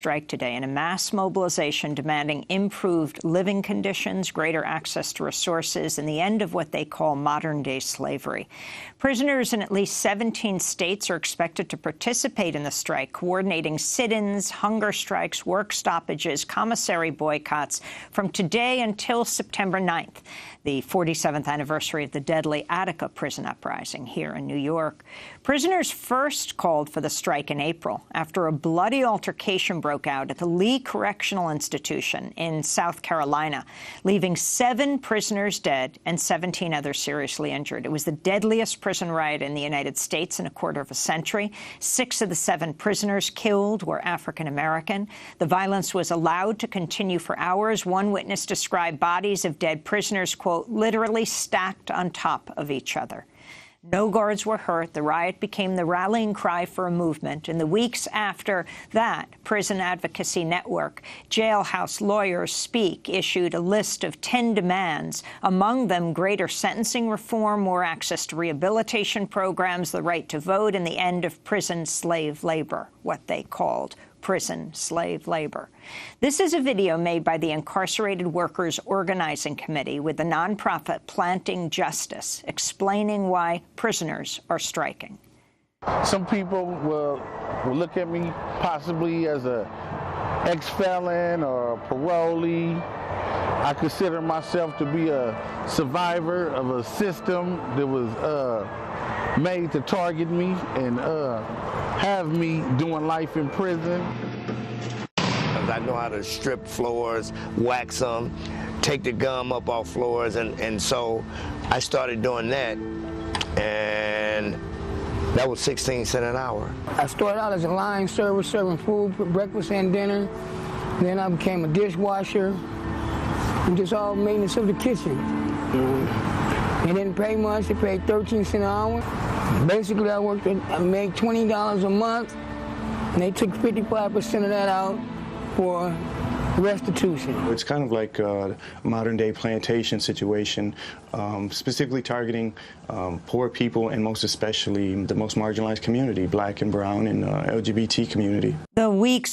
Strike today in a mass mobilization demanding improved living conditions, greater access to resources, and the end of what they call modern-day slavery. Prisoners in at least 17 states are expected to participate in the strike, coordinating sit-ins, hunger strikes, work stoppages, commissary boycotts from today until September 9th, the 47th anniversary of the deadly Attica prison uprising here in New York. Prisoners first called for the strike in April after a bloody altercation broke out at the Lee Correctional Institution in South Carolina, leaving 7 prisoners dead and 17 others seriously injured. It was the deadliest prison riot in the United States in a quarter of a century. 6 of the 7 prisoners killed were African-American. The violence was allowed to continue for hours. One witness described bodies of dead prisoners, quote, literally stacked on top of each other. No guards were hurt. The riot became the rallying cry for a movement. In the weeks after that, Prison Advocacy Network, Jailhouse Lawyers Speak issued a list of 10 demands, among them greater sentencing reform, more access to rehabilitation programs, the right to vote, and the end of prison slave labor, what they called prison slave labor. This is a video made by the Incarcerated Workers Organizing Committee with the nonprofit Planting Justice, explaining why prisoners are striking. Some people will look at me possibly as a ex-felon or a parolee. I consider myself to be a survivor of a system that was made to target me and have me doing life in prison. I know how to strip floors, wax them, take the gum up off floors, and so I started doing that, and that was 16 cents an hour. I started out as a line server, serving food for breakfast and dinner. Then I became a dishwasher, and just all maintenance of the kitchen. They didn't pay much. They paid 13 cents an hour. Basically, I made $20 a month, and they took 55% of that out for restitution. It's kind of like a modern-day plantation situation, specifically targeting poor people and most especially the most marginalized community, black and brown and LGBT community. The weeks